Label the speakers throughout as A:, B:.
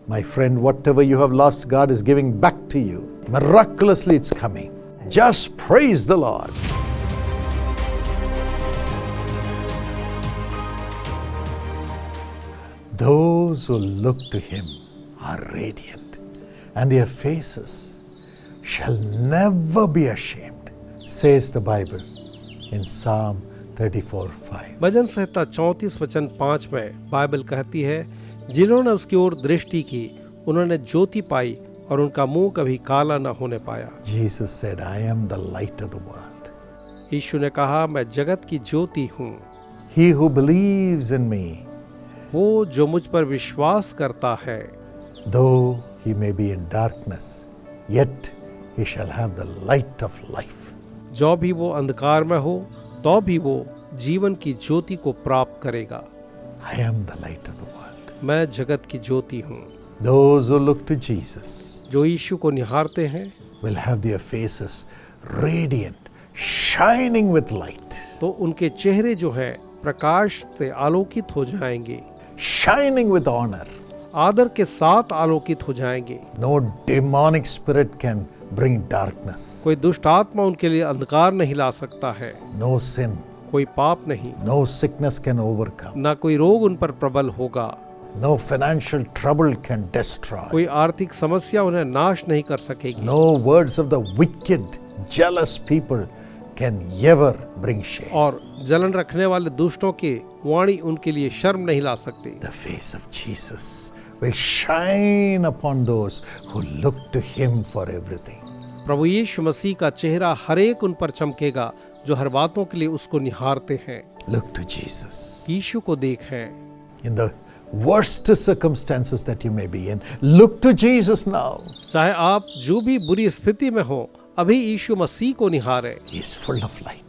A: My friend, whatever you have lost, God is giving back to you. Miraculously, it's coming. Just praise the Lord. Those who look to Him are radiant, and their faces shall never be ashamed, says the Bible in Psalm 34:5.
B: भजन संहिता 34 वचन 5 में Bible कहती है, जिन्होंने उसकी ओर दृष्टि की उन्होंने ज्योति पाई और उनका मुंह कभी काला न होने पाया।
A: Jesus said, I am the light of the world.
B: यीशु ने कहा, मैं जगत की ज्योति हूँ।
A: He who believes in me,
B: वो जो मुझ पर विश्वास करता है,
A: though he may be in darkness, yet he shall have the light of life.
B: जो भी वो अंधकार में हो तो भी वो जीवन की ज्योति को प्राप्त करेगा।
A: I am the light of the world.
B: मैं जगत की ज्योति हूँ।
A: Those who look to Jesus
B: जो यीशु को निहारते हैं
A: will have their faces radiant, shining with light,
B: तो उनके चेहरे जो हैं प्रकाश से आलोकित हो जाएंगे,
A: shining with honor.
B: आदर के साथ आलोकित हो जाएंगे।
A: No demonic spirit can bring darkness.
B: कोई दुष्ट आत्मा उनके लिए अंधकार नहीं ला सकता है,
A: No sin,
B: कोई पाप नहीं,
A: no sickness can overcome.
B: ना कोई रोग उन पर प्रबल होगा,
A: No financial trouble can destroy.
B: कोई आर्थिक समस्या उन्हें नाश नहीं कर सकेगी।
A: No words of the wicked, jealous people can ever bring shame.
B: और जलन रखने वाले दुष्टों की वाणी उनके लिए शर्म नहीं ला सकती।
A: The face of Jesus will shine upon those who look to Him for everything.
B: प्रभु यीशु मसीह का चेहरा हर एक उन पर चमकेगा जो हर बातों के लिए उसको निहारते हैं।
A: Look to Jesus.
B: यीशु को देखें।
A: In the worst circumstances that you may be in, look to Jesus now.
B: चाहे आप जो भी बुरी स्थिति में हो, अभी यीशु मसीह को निहारें।
A: He is full of light.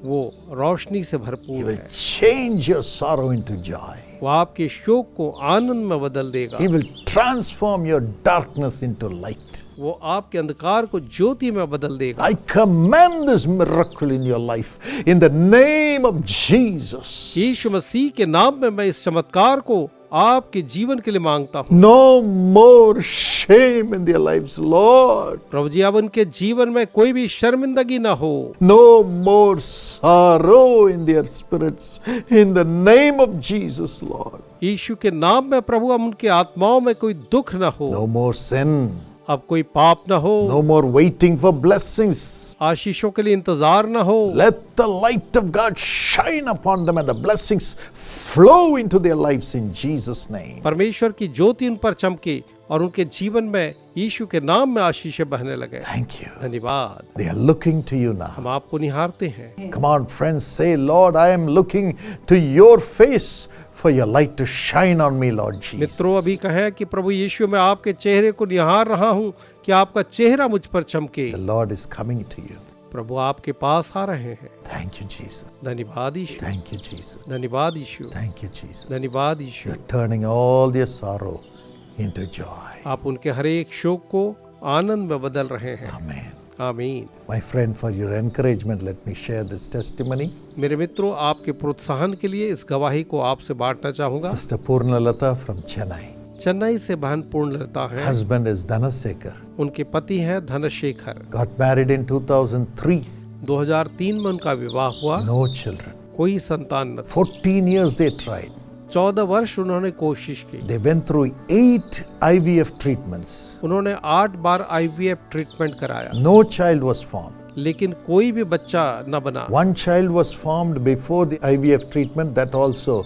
B: वो रोशनी से
A: He
B: भरपूर
A: will
B: है।
A: change your sorrow into joy.
B: वो आपके शोक को आनंद में बदल देगा।
A: He will transform your darkness into light.
B: वो आपके अंधकार को ज्योति में बदल देगा।
A: I command this miracle in your life in the name of Jesus.
B: यीशु मसीह के नाम में मैं इस चमत्कार को आपके जीवन के लिए मांगता हूँ।
A: No more shame in their lives, Lord.
B: प्रभु जी, अब उनके जीवन में कोई भी शर्मिंदगी ना हो।
A: No more sorrow in their spirits. In the name of Jesus, Lord.
B: यीशु के नाम में प्रभु, अब उनके आत्माओं में कोई दुख ना हो।
A: No more sin.
B: अब कोई पाप ना हो।
A: No more waiting for blessings.
B: आशीषों के लिए इंतजार ना हो।
A: Let the light of God shine upon them and the blessings flow into their lives in Jesus' name.
B: परमेश्वर की ज्योति उन पर चमके और उनके जीवन में यीशु के नाम में आशीषें बहने लगे।
A: Thank you.
B: धन्यवाद।
A: They are looking to you now.
B: हम आपको निहारते हैं।
A: Come on, friends, say, Lord, I am looking to your face for your light to shine on me, Lord Jesus.
B: मित्रों, अभी कहें कि प्रभु यीशु, मैं आपके चेहरे को निहार रहा हूँ कि आपका चेहरा मुझ पर चमके।
A: The Lord is coming to you.
B: प्रभु आपके पास आ रहे हैं।
A: Thank you, Jesus.
B: धन्यवाद यीशु।
A: Thank you, Jesus.
B: धन्यवाद यीशु।
A: Thank you, Jesus.
B: धन्यवाद यीशु।
A: You're turning all their sorrow into joy.
B: आप उनके हर एक शोक को आनंद में बदल रहे हैं।
A: Amen.
B: आमीन।
A: My friend, for your encouragement, let me share this testimony.
B: मेरे मित्रों, आपके प्रोत्साहन के लिए इस गवाही को आपसे बांटना चाहूंगा।
A: Sister Purnalata from Chennai.
B: Chennai से बहन पूर्णलता है।
A: Husband is Dhanasekar.
B: उनके पति हैं धनशेखर।
A: Got married in 2003.
B: 2003 में उनका विवाह हुआ।
A: No children.
B: कोई संतान न था।
A: 14 years they tried.
B: 14 वर्ष उन्होंने कोशिश की।
A: They went through 8 IVF treatments.
B: उन्होंने 8 बार IVF ट्रीटमेंट कराया,
A: No child was formed.
B: लेकिन कोई भी बच्चा न बना।
A: One child was formed before the IVF treatment. That also,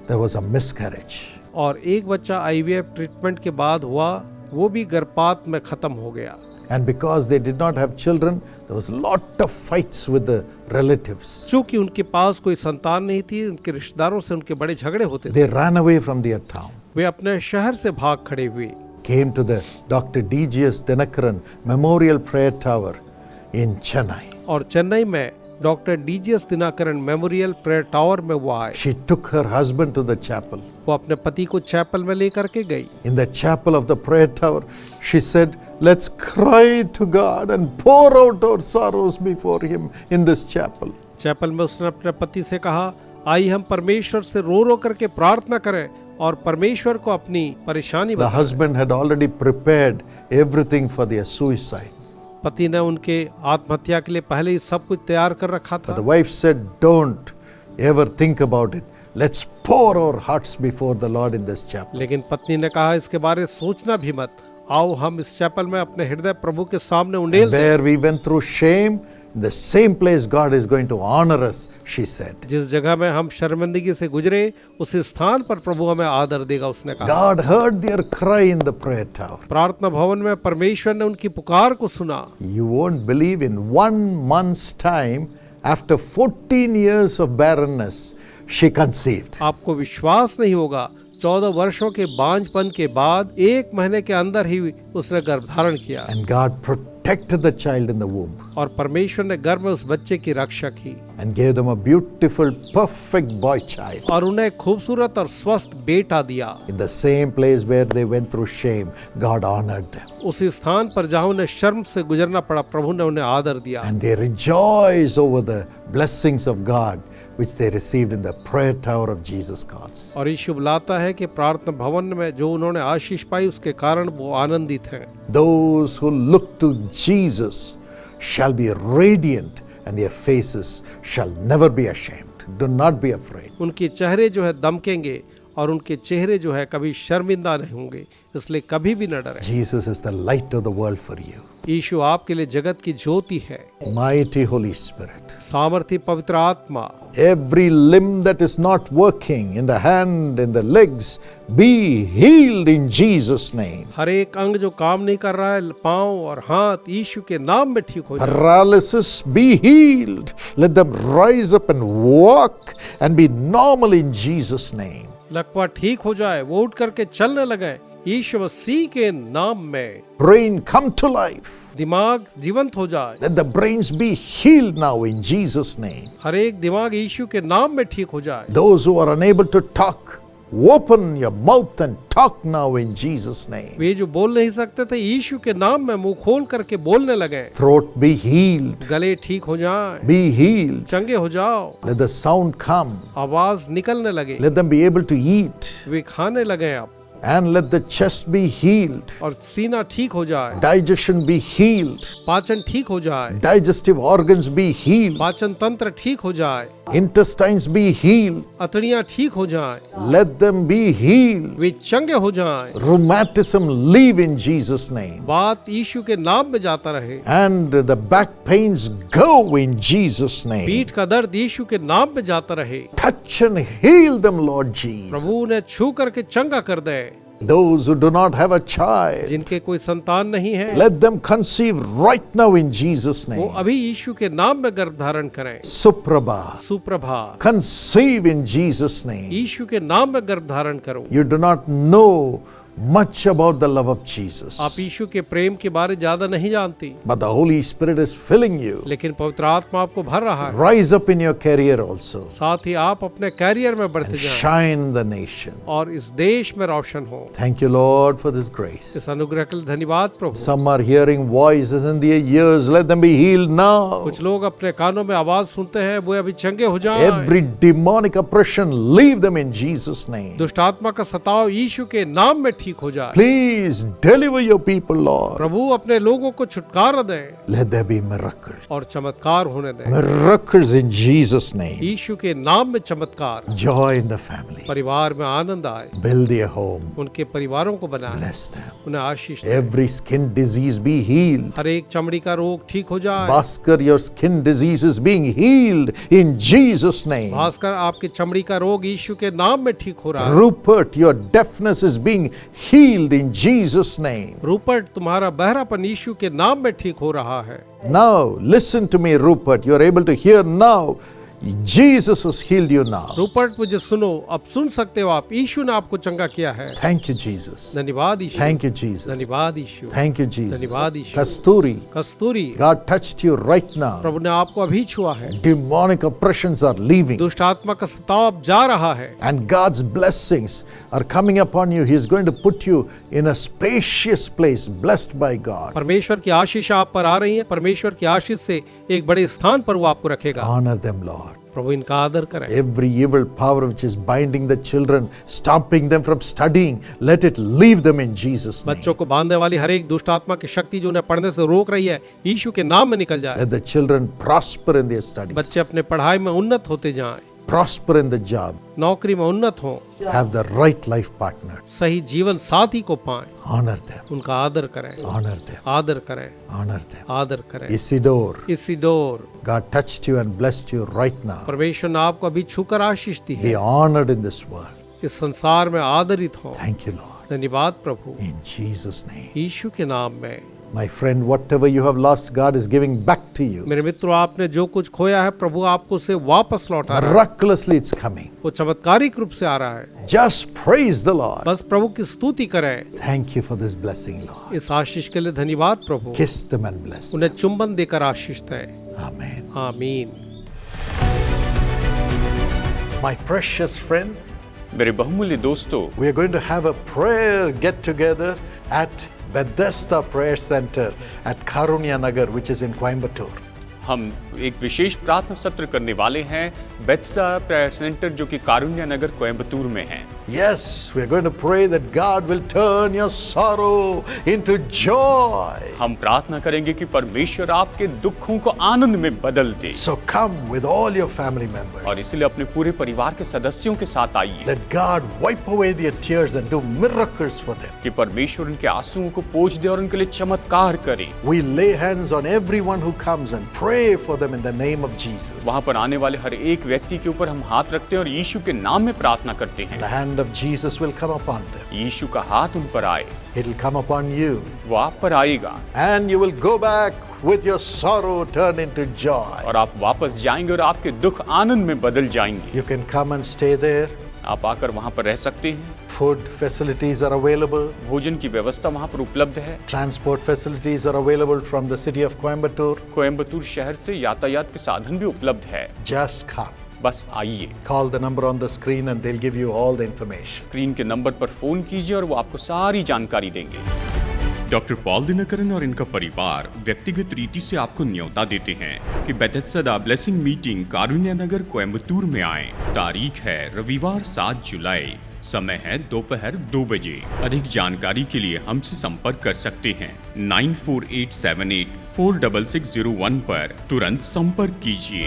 A: there was a miscarriage.
B: और एक बच्चा IVF ट्रीटमेंट के बाद हुआ, वो भी गर्भपात में खत्म हो गया।
A: And because they did not have children, there was a lot of fights with the relatives.
B: चूंकि उनके पास कोई संतान नहीं थी, उनके रिश्तेदारों से उनके बड़े झगड़े होते थे।
A: They ran away from their town.
B: वे अपने शहर से भाग खड़े हुए।
A: Came to the Dr. D.G.S. Dinakaran Memorial Prayer Tower in Chennai.
B: और चेन्नई में doctor DGS Dinakaran memorial prayer tower में वो आए।
A: She took her husband to the chapel.
B: वो अपने पति को चैपल में लेकर के गई।
A: In the chapel of the prayer tower, she said, let's cry to God and pour out our sorrows before Him in this chapel.
B: Chapel में उसने अपने पति से कहा, आइए हम परमेश्वर से रो रो करके प्रार्थना करें और परमेश्वर को अपनी परेशानी
A: The
B: बताई।
A: husband had already prepared everything for their suicide.
B: पति ने उनके आत्महत्या के लिए पहले ही सब कुछ तैयार कर रखा
A: But
B: था।
A: the wife said, "Don't ever think about it. Let's pour our hearts before the Lord in this chapel."
B: लेकिन पत्नी ने कहा इसके बारे सोचना भी मत, आओ हम इस चैपल में अपने हृदय प्रभु के सामने उंडेल दें।
A: Where we went through shame, in the same place God is going to honor us, she said.
B: जिस जगह में हम शर्मिंदगी से गुजरे उस स्थान पर प्रभु हमें आदर देगा, उसने कहा।
A: God heard their cry in the prayer tower.
B: प्रार्थना भवन में परमेश्वर ने उनकी पुकार को सुना।
A: You won't believe, in 1 month's time, after 14 years of barrenness, she conceived.
B: आपको विश्वास नहीं होगा, 14 वर्षों के बांझपन के बाद 1 महीने के अंदर ही उसने गर्भ धारण किया।
A: And God protected the child in the womb
B: और परमेश्वर ने गर्भ में उस बच्चे की रक्षा की
A: and gave them a beautiful, perfect boy child.
B: और उन्हें खूबसूरत और स्वस्थ बेटा दिया।
A: In the same place where they went through shame, God honored them.
B: उसी स्थान पर जहां उन्हें शर्म से गुजरना पड़ा, प्रभु ने उन्हें आदर दिया।
A: And they rejoice over the blessings of God which they received in the prayer tower of Jesus Christ.
B: और यीशु बुलाता है कि प्रार्थना भवन में जो उन्होंने आशीष पाई उसके कारण वो आनंदित हैं।
A: Those who look to Jesus shall be radiant and their faces shall never be ashamed. Do not be afraid.
B: उनके चेहरे जो है दमकेंगे और उनके चेहरे जो है कभी शर्मिंदा नहीं होंगे, इसलिए कभी भी न डरें।
A: Jesus is the light of the world for you.
B: यीशु आपके लिए जगत की ज्योति है।
A: Mighty Holy Spirit.
B: सामर्थी पवित्र आत्मा,
A: Every limb that is not working in the hand, in the legs, be healed in Jesus' name.
B: हर एक अंग जो काम नहीं कर रहा है, पांव और हाथ, यीशु के नाम में ठीक हो जाए।
A: Paralysis, be healed. Let them rise up and walk and be normal in Jesus' name.
B: लकवा ठीक हो जाए, वो उठ करके चलने लगे यीशु मसीह के नाम में।
A: Brain come to life.
B: दिमाग जीवंत हो जाए।
A: Let the brains be healed now in Jesus' name.
B: हर एक दिमाग यीशु के नाम में ठीक हो जाए।
A: Those who are unable to talk, open your mouth and talk now in Jesus' name.
B: वे जो बोल नहीं सकते थे, यीशु के नाम में मुंह खोल करके बोलने लगे।
A: Throat be healed.
B: गले ठीक हो जाए,
A: Be healed.
B: चंगे हो जाओ,
A: Let the sound come.
B: आवाज निकलने लगे,
A: Let them be able to eat.
B: वे खाने लगे अब,
A: And let the chest be healed.
B: और सीना ठीक हो जाए,
A: Digestion be healed.
B: पाचन ठीक हो जाए,
A: Digestive organs be healed.
B: पाचन तंत्र ठीक हो जाए,
A: Intestines be healed.
B: अतड़ियां ठीक हो जाए,
A: Let them be healed.
B: वे चंगे हो जाए।
A: Rheumatism leave in Jesus' name.
B: बात यीशु के नाम में जाता रहे।
A: And the back pains go in Jesus' name.
B: पीठ का दर्द यीशु के नाम में जाता रहे।
A: Touch and heal them, Lord Jesus.
B: प्रभु ने छू करके चंगा कर दे।
A: Those who do not have a child,
B: जिनके कोई संतान नहीं है,
A: let them conceive right now in Jesus'
B: वो
A: name.
B: अभी यीशु के नाम में गर्भ धारण करें।
A: Suprabha,
B: सुप्रभात,
A: conceive in Jesus' name.
B: यीशु के नाम में गर्भ धारण करो।
A: You do not know much about the love of Jesus,
B: आप यीशु के प्रेम के बारे ज्यादा नहीं जानती,
A: but the Holy Spirit is filling you.
B: लेकिन पवित्र आत्मा आपको भर रहा है।
A: Rise up in your career also
B: साथ ही आप अपने कैरियर में बढ़ते
A: and
B: जाएं
A: shine the nation.
B: और इस देश में रोशन हो।
A: Thank you, Lord, for this grace.
B: इस अनुग्रह के लिए धन्यवाद प्रभु।
A: Some are hearing voices in their ears. Let them be healed now.
B: कुछ लोग अपने कानों में आवाज सुनते हैं, वो अभी चंगे हो जाएं।
A: Every demonic oppression, leave them in Jesus' name.
B: दुष्ट आत्मा का सताव यीशु के नाम में ठीक हो जाए।
A: Please deliver your people, Lord.
B: प्रभु अपने लोगों को छुटकारा दें
A: Let there be miracles.
B: और चमत्कार होने दें।
A: Miracles in Jesus' name.
B: यीशु के नाम में चमत्कार,
A: Joy in the family.
B: परिवार में आनंद आए,
A: Build their home.
B: उनके परिवारों को बनाए,
A: Bless them.
B: उन्हें आशीष दें।
A: Every skin disease be healed.
B: हर एक चमड़ी का रोग ठीक हो जाए।
A: Bhaskar, your skin disease is being healed in Jesus' name.
B: Bhaskar, आपकी चमड़ी का रोग यीशु के नाम में ठीक हो रहा है।
A: Rupert, your deafness is being healed in Jesus' name.
B: Rupert, तुम्हारा बहरापन यीशु के नाम में ठीक हो रहा है।
A: Now, listen to me, Rupert. You are able to hear now. Jesus has healed you now.
B: Rupert, मुझे सुनो, अब सुन सकते हो आप, यीशु ने आपको चंगा किया है।
A: Thank you, Jesus.
B: धन्यवाद यीशु।
A: Thank you, Jesus.
B: धन्यवाद यीशु।
A: Thank you, Jesus.
B: धन्यवाद यीशु।
A: Kasturi,
B: Kasturi,
A: God touched you right now.
B: प्रभु ने आपको अभी छुआ है।
A: Demonic oppressions are leaving.
B: दुष्ट आत्मा का सताव अब जा रहा है
A: And God's blessings are coming upon you. He is going to put you in a spacious place, blessed by God.
B: परमेश्वर की आशीष आप पर आ रही है। परमेश्वर की आशीष से एक बड़े स्थान पर वो आपको रखेगा।
A: Honor them, Lord.
B: प्रभु इनका आदर करें।
A: Every evil power which is binding the children, stopping them from studying, let it leave them in Jesus' name.
B: बच्चों को बांधने वाली हर एक दुष्ट आत्मा की शक्ति जो उन्हें पढ़ने से रोक रही है, यीशु के नाम में निकल जाए।
A: Let the children prosper in their studies,
B: बच्चे अपने पढ़ाई में उन्नत होते जाएं,
A: prosper in the job,
B: नौकरी में उन्नत हों,
A: have the right life partner.
B: सही जीवन साथी को पाएं,
A: Honor them,
B: उनका आदर करें,
A: honor them,
B: आदर करें,
A: honor them.
B: आदर करें।
A: Isidore,
B: इसीडोर,
A: God touched you and blessed you right now.
B: परमेश्वर ने आपको अभी छूकर आशीष दी
A: Be
B: है।
A: honored in this world.
B: इस संसार में आदरित हो।
A: Thank you, Lord.
B: धन्यवाद प्रभु,
A: In Jesus' name.
B: यीशु के नाम में।
A: My friend, whatever you have lost, God is giving back to you.
B: मेरे मित्रों, आपने जो कुछ खोया है, प्रभु आपको उसे वापस लौटा रहा है।
A: Miraculously, it's coming.
B: वो चमत्कारिक रूप से आ रहा है।
A: Just praise the Lord.
B: बस प्रभु की स्तुति करें।
A: Thank you for this blessing, Lord.
B: इस आशीष के लिए धन्यवाद प्रभु।
A: Kiss them and bless them.
B: उन्हें चुंबन देकर आशीष दें।
A: Amen.
B: आमीन।
A: My precious friend,
C: मेरे बहुमूल्य दोस्तों,
A: we are going to have a prayer get together at Bethesda Prayer Center at Karunya Nagar, which is in Coimbatore.
C: हम एक विशेष प्रार्थना सत्र करने वाले हैं बेथेस्दा प्रेयर सेंटर जो कि कारुण्या नगर कोयम्बतूर में है।
A: Yes, we are going to pray that God will turn your sorrow into joy.
C: हम प्रार्थना करेंगे कि परमेश्वर आपके दुखों को आनंद में बदल दे।
A: So come with all your family
C: और
A: members.
C: इसलिए अपने पूरे परिवार के सदस्यों के साथ आइए
A: Let God wipe away their tears and do miracles for them.
C: कि परमेश्वर उनके आंसुओं को पोंछ दे और उनके लिए चमत्कार करे।
A: We lay hands on everyone who comes and pray for them in the name of Jesus.
C: वहाँ पर आने वाले हर एक व्यक्ति के ऊपर हम हाथ रखते हैं और यीशु के नाम में प्रार्थना करते
A: The
C: हैं।
A: hand of Jesus will come upon them.
C: यीशु का हाथ उन पर आए,
A: It will come upon you.
C: वो आप पर आएगा
A: And you will go back with your sorrow turned into joy.
C: और आप वापस जाएंगे और आपके दुख आनंद में बदल जाएंगे।
A: You can come and stay there.
C: आप आकर वहाँ पर रह सकते हैं।
A: Food facilities are available.
C: भोजन की व्यवस्था वहाँ पर उपलब्ध है।
A: Transport facilities are available from the city of Coimbatore.
C: Coimbatore शहर से यातायात के साधन भी उपलब्ध है।
A: Just come.
C: बस आइए,
A: Call the number on the screen and they'll give you all the information.
C: Screen के नंबर पर फोन कीजिए और वो आपको सारी जानकारी देंगे। डॉक्टर पॉल दिनकरन और इनका परिवार व्यक्तिगत रीति से आपको न्योता देते हैं कि बेथेस्दा ब्लेसिंग मीटिंग कारुण्या नगर कोयम्बतूर में आए। तारीख है रविवार 7 जुलाई, समय है दोपहर 2 बजे। अधिक जानकारी के लिए हमसे संपर्क कर सकते हैं 9487846601 पर तुरंत संपर्क कीजिए।